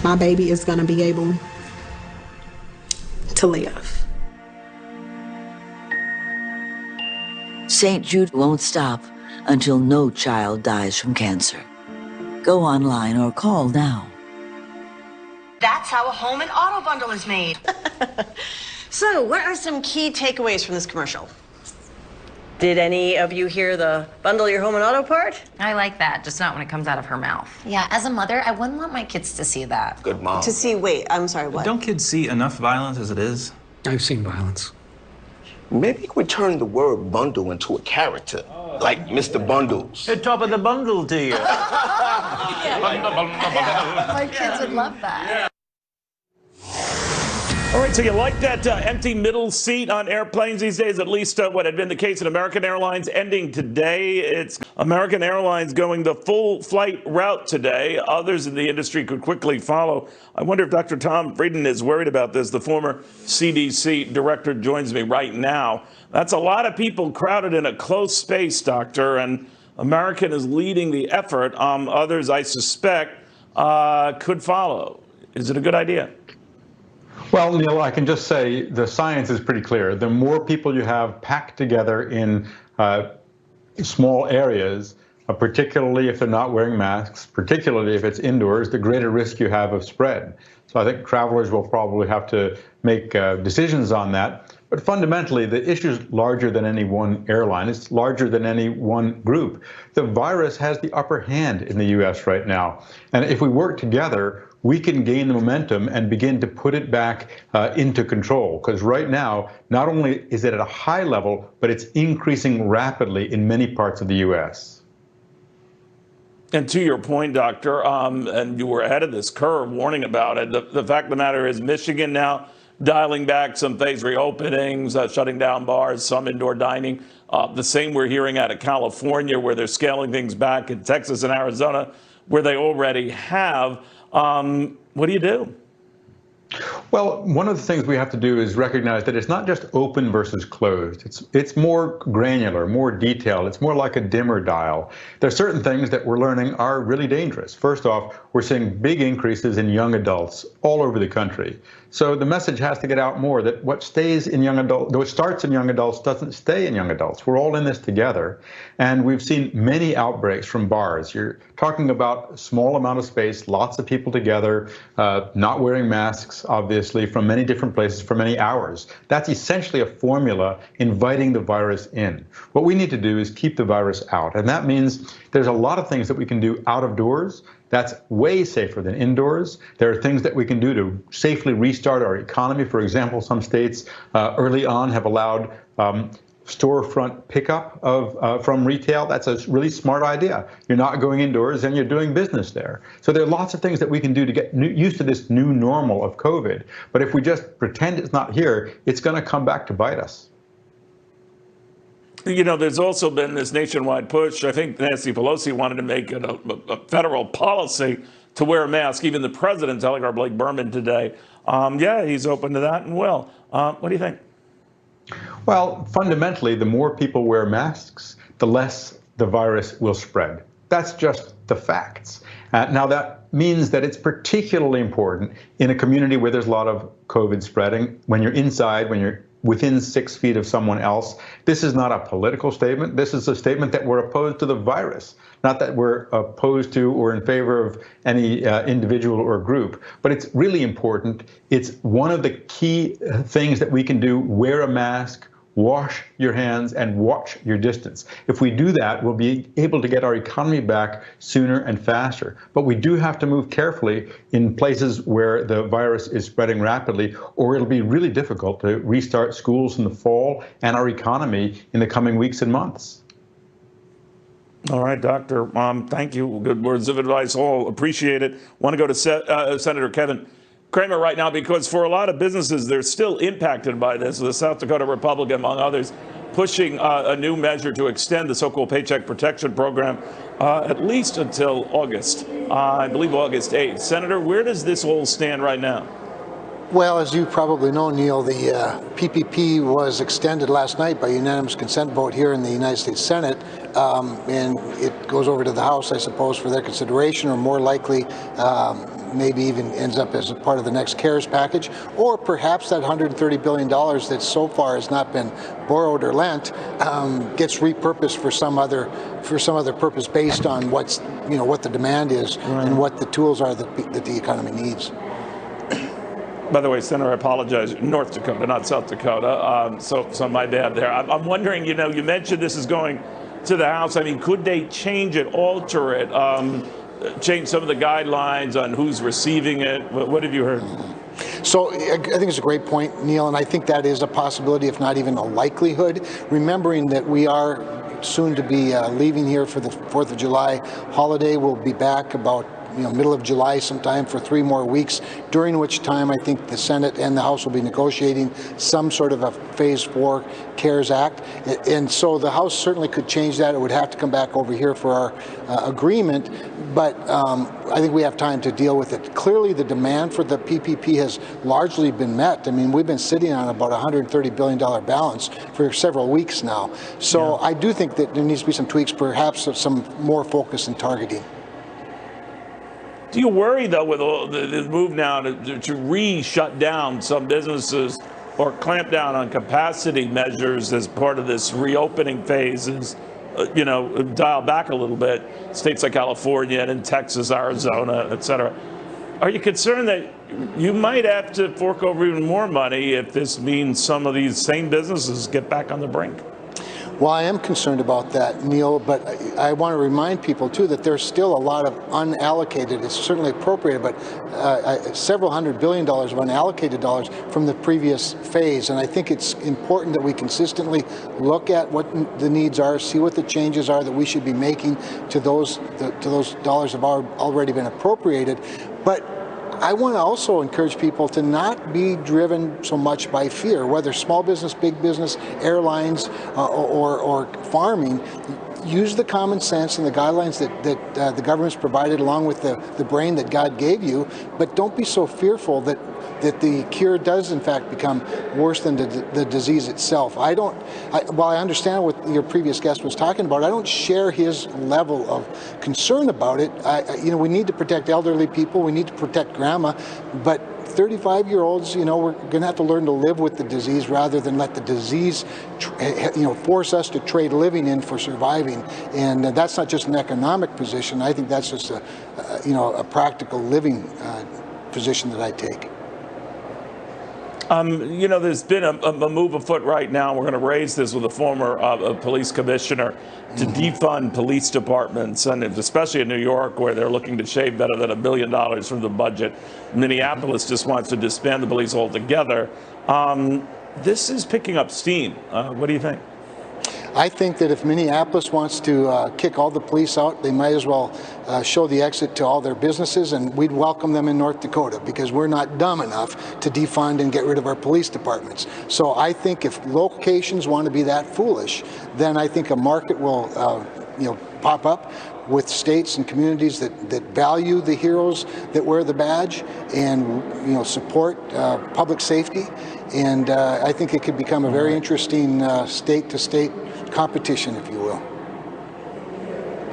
my baby is going to be able to live. St. Jude won't stop until no child dies from cancer. Go online or call now. That's how a home and auto bundle is made. So, what are some key takeaways from this commercial? Did any of you hear the bundle your home and auto part? I like that, just not when it comes out of her mouth. Yeah, as a mother, I wouldn't want my kids to see that. Good mom. To see, wait, I'm sorry, what? Don't kids see enough violence as it is? I've seen violence. Maybe we turn the word bundle into a character, like Mr. Bundles. Hey, top of the bundle to you. My kids would love that. All right, so you like that empty middle seat on airplanes these days, at least what had been the case at American Airlines ending today. It's American Airlines going the full flight route today. Others in the industry could quickly follow. I wonder if Dr. Tom Frieden is worried about this. The former CDC director joins me right now. That's a lot of people crowded in a close space, Doctor, and American is leading the effort. Others, I suspect, could follow. Is it a good idea? Well, Neil, I can just say the science is pretty clear. The more people you have packed together in small areas, particularly if they're not wearing masks, particularly if it's indoors, the greater risk you have of spread. So I think travelers will probably have to make decisions on that. But fundamentally, the issue is larger than any one airline. It's larger than any one group. The virus has the upper hand in the U.S. right now. And if we work together, we can gain the momentum and begin to put it back into control. Because right now, not only is it at a high level, but it's increasing rapidly in many parts of the U.S. And to your point, Doctor, and you were ahead of this curve warning about it, the fact of the matter is Michigan now dialing back some phased reopenings, shutting down bars, some indoor dining. The same we're hearing out of California, where they're scaling things back, in Texas and Arizona, where they already have. What do you do? Well, one of the things we have to do is recognize that it's not just open versus closed. It's more granular, more detailed. It's more like a dimmer dial. There are certain things that we're learning are really dangerous. First off, we're seeing big increases in young adults all over the country. So the message has to get out more that what stays in young adults, what starts in young adults doesn't stay in young adults. We're all in this together. And we've seen many outbreaks from bars. You're talking about a small amount of space, lots of people together, not wearing masks, obviously, from many different places for many hours. That's essentially a formula inviting the virus in. What we need to do is keep the virus out. And that means there's a lot of things that we can do out of doors. That's way safer than indoors. There are things that we can do to safely restart our economy. For example, some states early on have allowed storefront pickup from retail. That's a really smart idea. You're not going indoors and you're doing business there. So there are lots of things that we can do to get used to this new normal of COVID. But if we just pretend it's not here, it's going to come back to bite us. You know, there's also been this nationwide push. I think Nancy Pelosi wanted to make it a federal policy to wear a mask. Even the president telling our Blake Berman today, yeah, he's open to that and will. What do you think? Well, fundamentally, the more people wear masks, the less the virus will spread. That's just the facts. Now, that means that it's particularly important in a community where there's a lot of COVID spreading, when you're inside, when you're within 6 feet of someone else. This is not a political statement. This is a statement that we're opposed to the virus, not that we're opposed to or in favor of any individual or group. But it's really important. It's one of the key things that we can do. Wear a mask, wash your hands, and watch your distance. If we do that, we'll be able to get our economy back sooner and faster. But we do have to move carefully in places where the virus is spreading rapidly, or it'll be really difficult to restart schools in the fall and our economy in the coming weeks and months. All right, Doctor. Thank you. Good words of advice. All appreciate it. Want to go to Senator Kevin Cramer right now, because for a lot of businesses, they're still impacted by this. The South Dakota Republican, among others, pushing a new measure to extend the so-called Paycheck Protection Program at least until August, I believe August 8th. Senator, where does this all stand right now? Well, as you probably know, Neil, the PPP was extended last night by unanimous consent vote here in the United States Senate, and it goes over to the House, I suppose, for their consideration, or more likely maybe even ends up as a part of the next CARES package, or perhaps that $130 billion that so far has not been borrowed or lent gets repurposed for some other purpose based on what the demand is and what the tools are that the economy needs. By the way, Senator, I apologize, North Dakota, not South Dakota. So my bad there. I'm wondering, you mentioned this is going to the House. I mean, could they change it, alter it, change some of the guidelines on who's receiving it? What have you heard? So I think it's a great point, Neil, and I think that is a possibility, if not even a likelihood, remembering that we are soon to be leaving here for the 4th of July holiday. We'll be back about middle of July sometime for 3 more weeks, during which time I think the Senate and the House will be negotiating some sort of a Phase 4 CARES Act. And so the House certainly could change that. It would have to come back over here for our agreement, but I think we have time to deal with it. Clearly the demand for the PPP has largely been met. I mean, we've been sitting on about $130 billion balance for several weeks now. So I do think that there needs to be some tweaks, perhaps some more focus and targeting. Do you worry, though, with all the move now to re-shut down some businesses or clamp down on capacity measures as part of this reopening phase, is, dial back a little bit, states like California and Texas, Arizona, et cetera? Are you concerned that you might have to fork over even more money if this means some of these same businesses get back on the brink? Well, I am concerned about that, Neil, but I want to remind people, too, that there's still a lot of unallocated, it's certainly appropriated, but several $100 billion of unallocated dollars from the previous phase. And I think it's important that we consistently look at what the needs are, see what the changes are that we should be making to those dollars have already been appropriated. But I want to also encourage people to not be driven so much by fear, whether small business, big business, airlines, or farming. Use the common sense and the guidelines that the government's provided, along with the brain that God gave you, but don't be so fearful that the cure does in fact become worse than the disease itself. While I understand what your previous guest was talking about, I don't share his level of concern about it. We need to protect elderly people, we need to protect grandma, but 35-year-olds, we're going to have to learn to live with the disease rather than let the disease, force us to trade living in for surviving. And that's not just an economic position. I think that's just a practical living position that I take. There's been a move afoot right now. We're going to raise this with a former police commissioner to defund police departments, and especially in New York, where they're looking to shave better than $1 billion from the budget. Minneapolis just wants to disband the police altogether. This is picking up steam. What do you think? I think that if Minneapolis wants to kick all the police out, they might as well show the exit to all their businesses, and we'd welcome them in North Dakota, because we're not dumb enough to defund and get rid of our police departments. So I think if locations want to be that foolish, then I think a market will pop up with states and communities that value the heroes that wear the badge and support public safety. And I think it could become a very interesting state-to-state competition, if you will.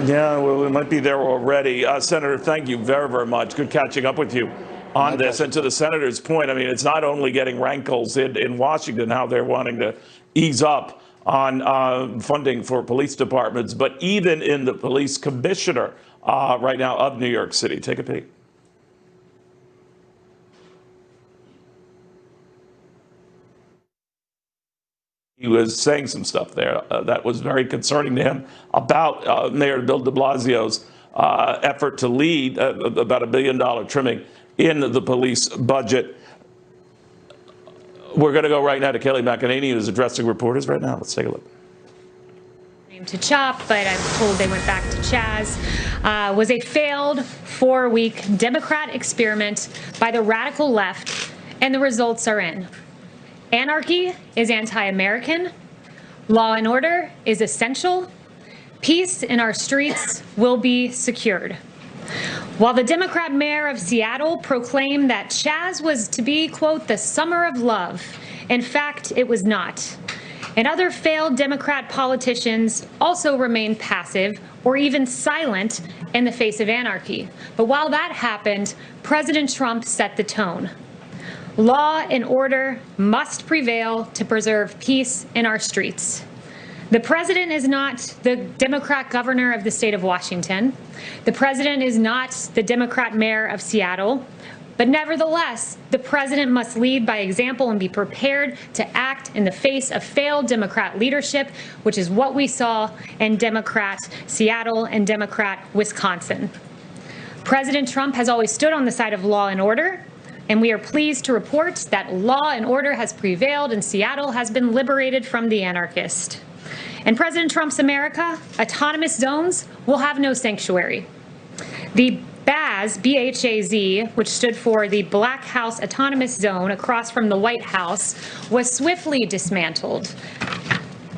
Yeah, well, we might be there already. Senator, thank you very, very much. Good catching up with you on this. And to the senator's point, I mean, it's not only getting rankles in Washington, how they're wanting to ease up on funding for police departments, but even in the police commissioner right now of New York City. Take a peek. He was saying some stuff there that was very concerning to him about Mayor Bill de Blasio's effort to lead about $1 billion trimming in the police budget. We're going to go right now to Kelly McEnany, who's addressing reporters right now. Let's take a look. To CHOP, but I'm told they went back to Chaz, was a failed 4-week Democrat experiment by the radical left, and the results are in. Anarchy is anti-American. Law and order is essential. Peace in our streets will be secured. While the Democrat mayor of Seattle proclaimed that Chaz was to be, quote, the summer of love, in fact, it was not. And other failed Democrat politicians also remain passive or even silent in the face of anarchy. But while that happened, President Trump set the tone. Law and order must prevail to preserve peace in our streets. The president is not the Democrat governor of the state of Washington. The president is not the Democrat mayor of Seattle. But nevertheless, the president must lead by example and be prepared to act in the face of failed Democrat leadership, which is what we saw in Democrat Seattle and Democrat Wisconsin. President Trump has always stood on the side of law and order, and we are pleased to report that law and order has prevailed and Seattle has been liberated from the anarchist. In President Trump's America, autonomous zones will have no sanctuary. The BAZ, B-H-A-Z, which stood for the Black House Autonomous Zone across from the White House, was swiftly dismantled.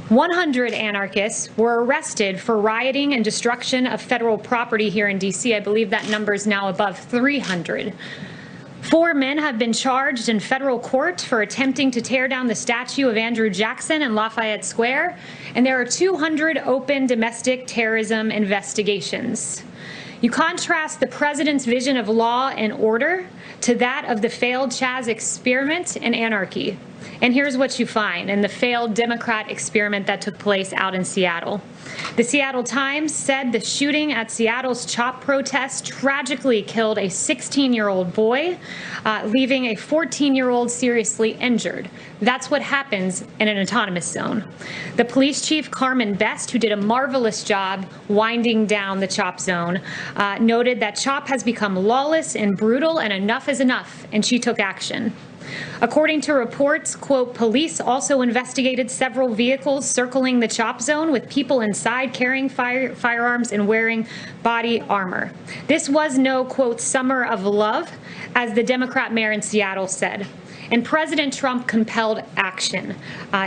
100 anarchists were arrested for rioting and destruction of federal property here in D.C. I believe that number is now above 300. 4 men have been charged in federal court for attempting to tear down the statue of Andrew Jackson in Lafayette Square, and there are 200 open domestic terrorism investigations. You contrast the president's vision of law and order to that of the failed Chaz experiment and anarchy. And here's what you find in the failed Democrat experiment that took place out in Seattle. The Seattle Times said the shooting at Seattle's CHOP protest tragically killed a 16-year-old boy, leaving a 14-year-old seriously injured. That's what happens in an autonomous zone. The police chief, Carmen Best, who did a marvelous job winding down the CHOP zone, noted that CHOP has become lawless and brutal and enough is enough, and she took action. According to reports, quote, police also investigated several vehicles circling the CHOP zone with people inside carrying firearms and wearing body armor. This was no, quote, summer of love, as the Democrat mayor in Seattle said. And President Trump compelled action.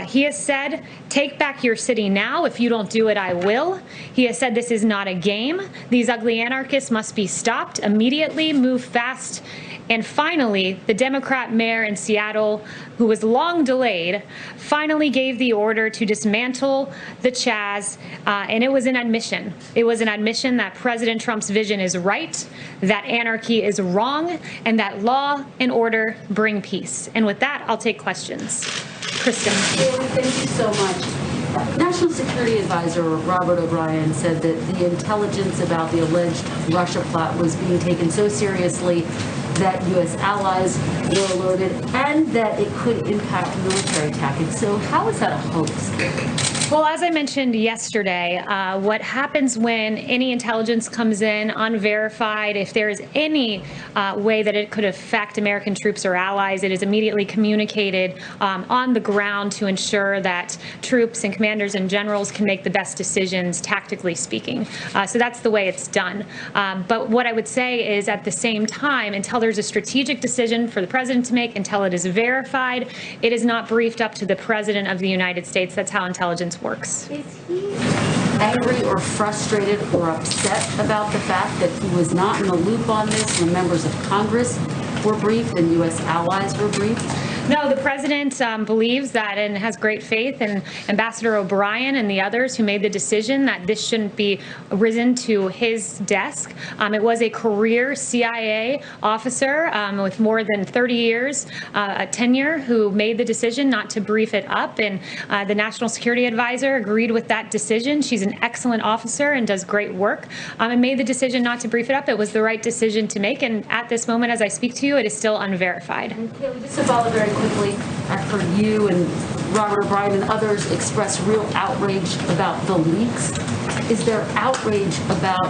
He has said, take back your city now. If you don't do it, I will. He has said this is not a game. These ugly anarchists must be stopped immediately, move fast. And finally, the Democrat mayor in Seattle, who was long delayed, finally gave the order to dismantle the Chaz, and it was an admission. It was an admission that President Trump's vision is right, that anarchy is wrong, and that law and order bring peace. And with that, I'll take questions. Kristen. Thank you so much. National Security Advisor Robert O'Brien said that the intelligence about the alleged Russia plot was being taken so seriously that U.S. allies were alerted and that it could impact military tactics. So how is that a hoax? Well, as I mentioned yesterday, what happens when any intelligence comes in unverified, if there is any way that it could affect American troops or allies, it is immediately communicated on the ground to ensure that troops and commanders and generals can make the best decisions, tactically speaking. So that's the way it's done. But what I would say is at the same time, until there's a strategic decision for the president to make, until it is verified, it is not briefed up to the president of the United States. That's how intelligence works. Is he angry or frustrated or upset about the fact that he was not in the loop on this when members of Congress were briefed and U.S. allies were briefed? No, the president believes that and has great faith in Ambassador O'Brien and the others who made the decision that this shouldn't be risen to his desk. It was a career CIA officer with more than 30 years tenure who made the decision not to brief it up, and the National Security Advisor agreed with that decision. She's an excellent officer and does great work, and made the decision not to brief it up. It was the right decision to make, and at this moment, as I speak to you, it is still unverified. Okay, just to follow very quickly, I've heard you and Robert O'Brien and others express real outrage about the leaks. Is there outrage about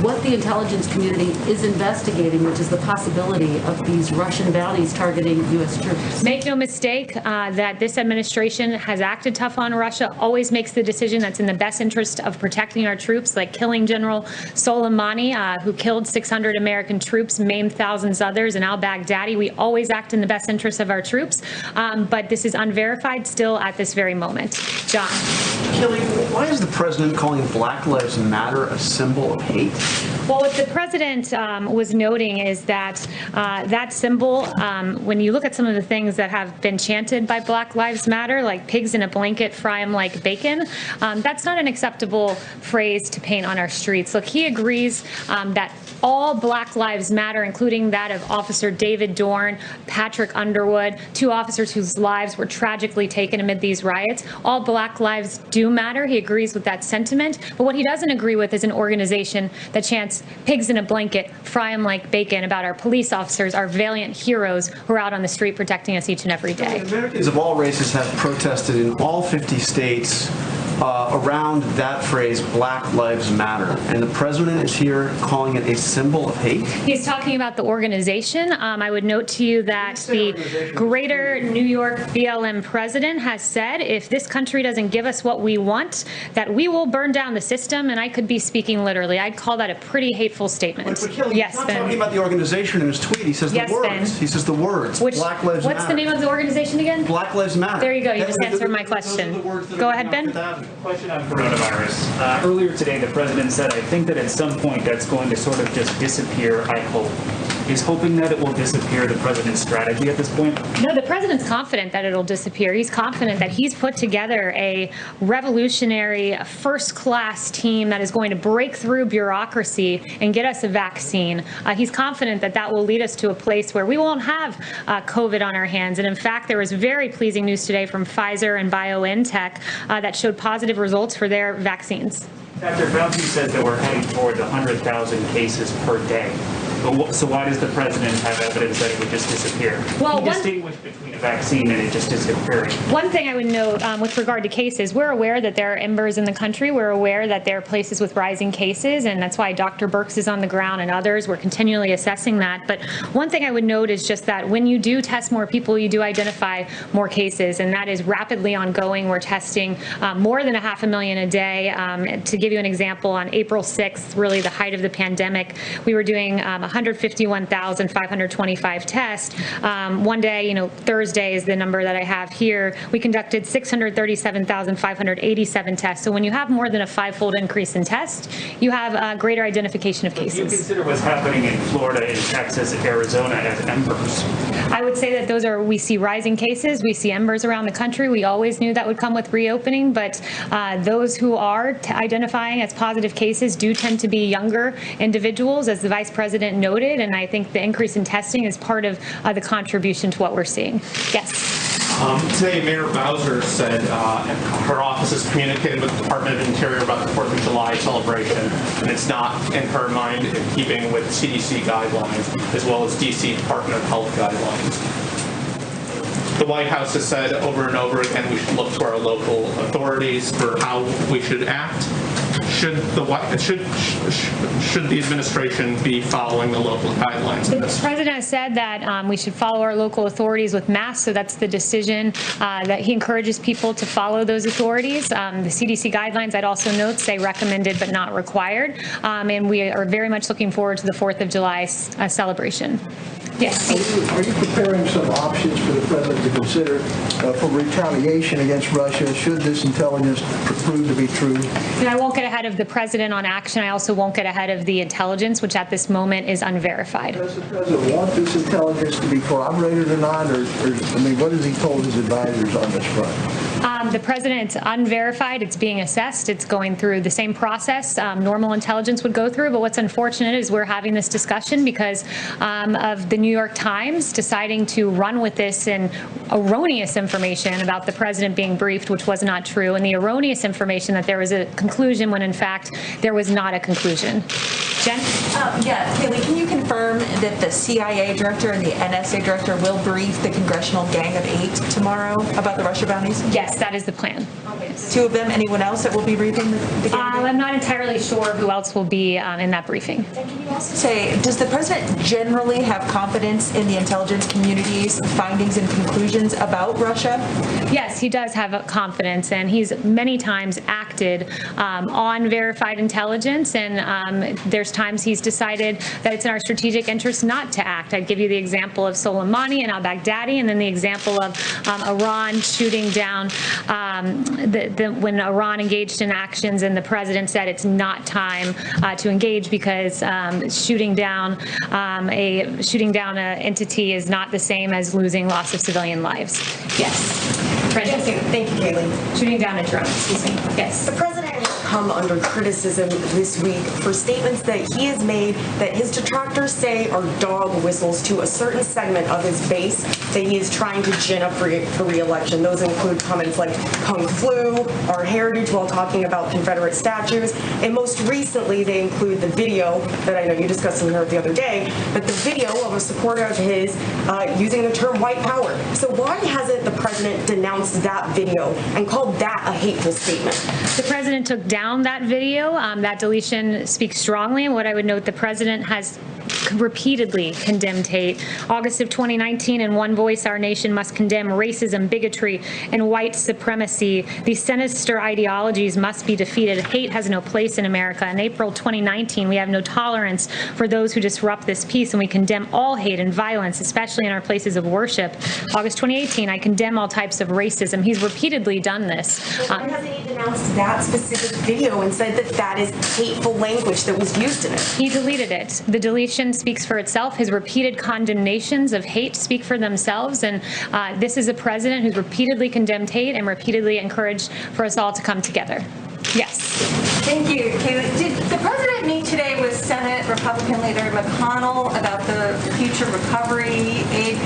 what the intelligence community is investigating, which is the possibility of these Russian bounties targeting U.S. troops? Make no mistake that this administration has acted tough on Russia, always makes the decision that's in the best interest of protecting our troops, like killing General Soleimani, who killed 600 American troops, maimed thousands others, and al-Baghdadi. We always act in the best interest of our troops, but this is unverified still at this very moment. John. Kelly, why is the president calling Black Lives Matter a symbol of hate? Well, what the president was noting is that that symbol, when you look at some of the things that have been chanted by Black Lives Matter, like pigs in a blanket, fry 'em like bacon, that's not an acceptable phrase to paint on our streets. Look, he agrees that all Black Lives Matter, including that of Officer David Dorn, Patrick Underwood, 2 officers whose lives were tragically taken amid these riots. All Black lives do matter. He agrees with that sentiment. But what he doesn't agree with is an organization that chants pigs in a blanket, fry 'em like bacon about our police officers, our valiant heroes who are out on the street protecting us each and every day. Americans of all races have protested in all 50 states around that phrase, Black Lives Matter. And the president is here calling it a symbol of hate? He's talking about the organization. I would note to you that the Greater New York BLM president has said if this country doesn't give us what we want, that we will burn down the system, and I could be speaking literally. I'd call that a pretty hateful statement. But Kelly, yes, he's not Ben. talking about the organization in his tweet. He says yes, the words. Ben. He says the words. Which, Black Lives Matter. what's the name of the organization again? Black Lives Matter. There you go. You just answered my question. Go ahead, Ben. Question on coronavirus. Earlier today, the president said, I think that at some point that's going to sort of just disappear, I hope. Is hoping that it will disappear the president's strategy at this point? No, the president's confident that it'll disappear. He's confident that he's put together a revolutionary, first-class team that is going to break through bureaucracy and get us a vaccine. He's confident that that will lead us to a place where we won't have COVID on our hands. And in fact, there was very pleasing news today from Pfizer and BioNTech that showed positive results for their vaccines. Dr. Fauci says that we're heading toward 100,000 cases per day. So why does the president have evidence that it would just disappear? Well, he distinguished between a vaccine and it just disappearing. One thing I would note with regard to cases, we're aware that there are embers in the country. We're aware that there are places with rising cases, and that's why Dr. Birx is on the ground and others. We're continually assessing that. But one thing I would note is just that when you do test more people, you do identify more cases, and that is rapidly ongoing. We're testing more than 500,000 a day. To give you an example, on April 6th, really the height of the pandemic, we were doing 151,525 tests. One day, Thursday is the number that I have here. We conducted 637,587 tests. So when you have more than a 5-fold increase in tests, you have a greater identification of cases. Do you consider what's happening in Florida, in Texas, Arizona as embers? I would say that we see rising cases. We see embers around the country. We always knew that would come with reopening, but those who are identifying as positive cases do tend to be younger individuals, as the vice president noted, and I think the increase in testing is part of the contribution to what we're seeing. Yes. Today, Mayor Bowser said her office has communicated with the Department of Interior about the 4th of July celebration, and it's not, in her mind, in keeping with CDC guidelines, as well as DC Department of Health guidelines. The White House has said over and over again we should look to our local authorities for how we should act. Should the administration be following the local guidelines? The president has said that we should follow our local authorities with masks, so that's the decision that he encourages people to follow those authorities. The CDC guidelines, I'd also note, say recommended but not required, and we are very much looking forward to the 4th of July celebration. Yes. Are you preparing some options for the president to consider for retaliation against Russia should this intelligence prove to be true? And I won't get ahead of the president on action. I also won't get ahead of the intelligence, which at this moment is unverified. Does the president want this intelligence to be corroborated or not? Or what has he told his advisors on this front? The president's unverified. It's being assessed. It's going through the same process normal intelligence would go through. But what's unfortunate is we're having this discussion because of the New York Times deciding to run with this and erroneous information about the president being briefed, which was not true, and the erroneous information that there was a conclusion when, in fact, there was not a conclusion. Jen? Yeah, Kayleigh, can you confirm that the CIA director and the NSA director will brief the Congressional Gang of 8 tomorrow about the Russia bounties? Yes, that is the plan. Okay. 2 of them. Anyone else that will be briefing the gang? I'm not entirely sure who else will be in that briefing. And can you also say, does the president generally have confidence in the intelligence community's findings and conclusions about Russia? Yes, he does have confidence, and he's many times acted on verified intelligence, and there's times he's decided that it's in our strategic interest not to act. I'd give you the example of Soleimani and al-Baghdadi, and then the example of Iran shooting down when Iran engaged in actions and the president said it's not time to engage because shooting down an entity is not the same as losing loss of civilian lives. Yes. Thank you, Kaylee. Shooting down a drone, excuse me. Yes. The president has come under criticism this week for statements that he has made that his detractors say are dog whistles to a certain segment of his base that he is trying to gin up for re-election. Those include comments like Kung Flu, our heritage, while talking about Confederate statues. And most recently, they include the video that I know you discussed in here the other day, but the video of a supporter of his using the term white power. So why hasn't the president denounced that video and called that a hateful statement? The president took down that video. That deletion speaks strongly. And what I would note, the president has repeatedly condemned hate. August of 2019, in one voice, our nation must condemn racism, bigotry, and white supremacy. These sinister ideologies must be defeated. Hate has no place in America. In April 2019, we have no tolerance for those who disrupt this peace, and we condemn all hate and violence, especially in our places of worship. August 2018, I condemn all types of racism. He's repeatedly done this. Why hasn't he denounced that specific video and said that that is hateful language that was used in it? He deleted it. The deletion speaks for itself. His repeated condemnations of hate speak for themselves. And this is a president who's repeatedly condemned hate and repeatedly encouraged for us all to come together. Yes. Thank you, Kaylee. Did the president meet today with Senate Republican leader McConnell about the future recovery aid